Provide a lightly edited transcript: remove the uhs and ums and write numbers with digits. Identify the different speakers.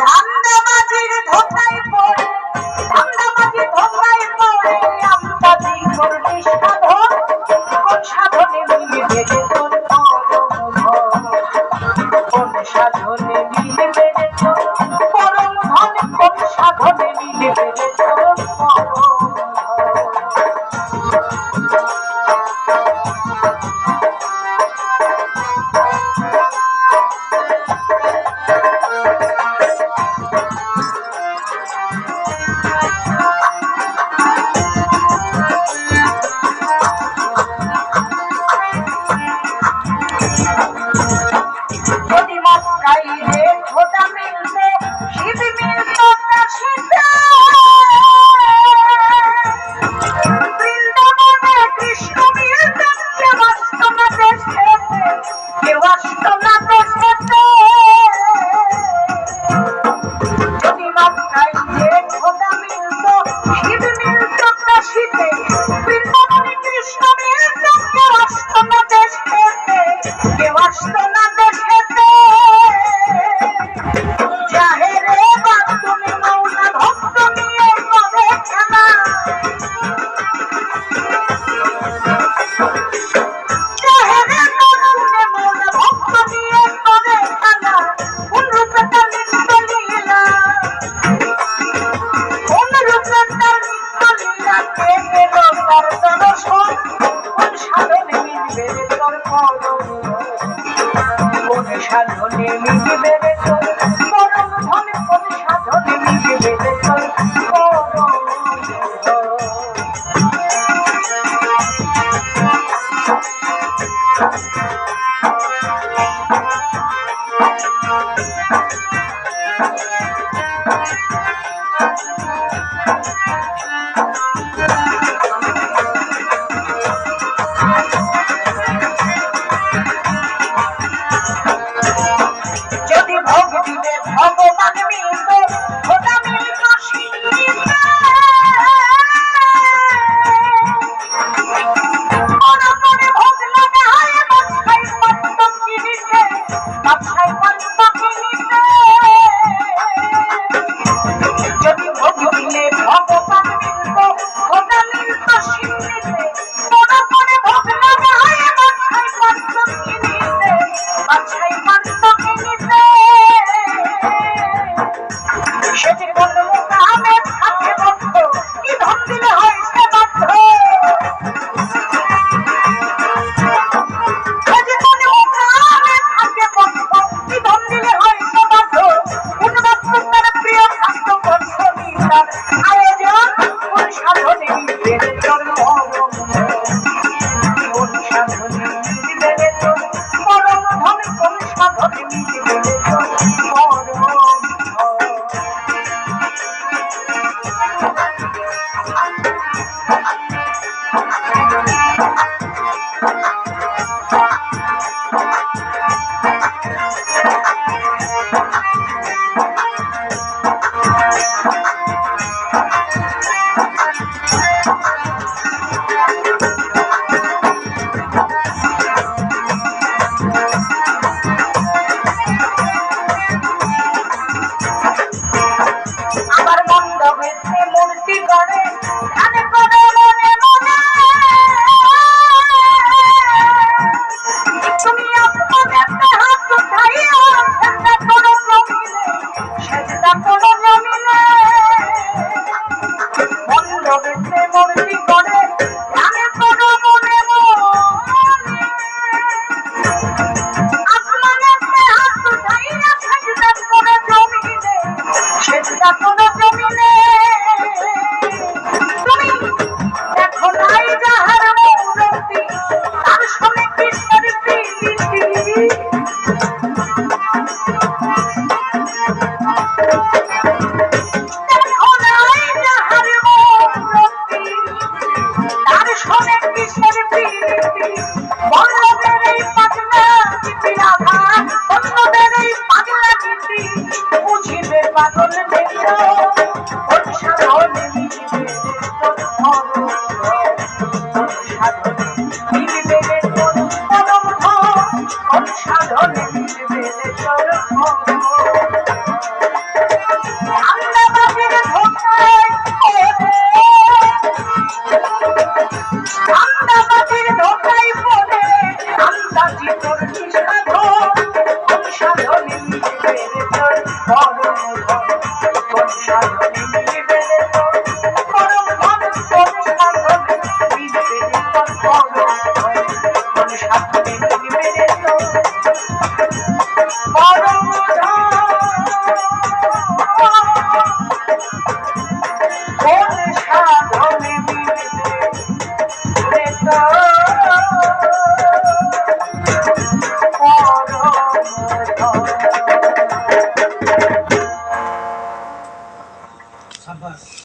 Speaker 1: ধান্দাবাজির ধোকায় পড়ে ধান্দাবাজির ধোকায় পড়ে আমদাজি করলি সাধন কোন সাধনে মিলবে রে তোর কোন সাধনে মিলবে রে তোর পরম ধন কোন সাধনে মিলবে রে তোর সাধনে মিলবে রে তোর পরম ধন কোন সাধনে মিলবে রে তোর ভগবান মিলত খোদা মিলত শিল্পীতে মনে মনে ভোগ লাগায় বাদশাই পান্ত কিনিতে বাদশাই পান্ত কিনিতে যদি ভোগ দিলে ভগবান মিলত খোদা মিলত শিল্পীতে মনে মনে ভোগ লাগায় বাদশাই পান্ত কিনিতে বাদশাই পান্ত কিনিতে সেটি বলল মুকামে থাকে বন্ধ কি ধন দিলে হয় সে বাধ্য সেটি বলল মুকামে থাকে বন্ধ কি ধন দিলে হয় সে বাধ্য উন্মাত্র তার প্রিয় খাদ্য বর্ষণী তার আয়োজন কোন সাধনে মিলবে তোর কোন সাধনে মিলবে তোর পরম ধন কোন সাধনে মিলবে তোর নিবেলে তোর আন্দাবাদের ধোকায় আন্দাবাদের ধোকায় পড়ে আন্দাজি তোর সাধন সাধনে নিবেলে তোর পরম ধন সাধনে নিবেলে তোর পরম ধন সাধনে নিবেলে তোর পরম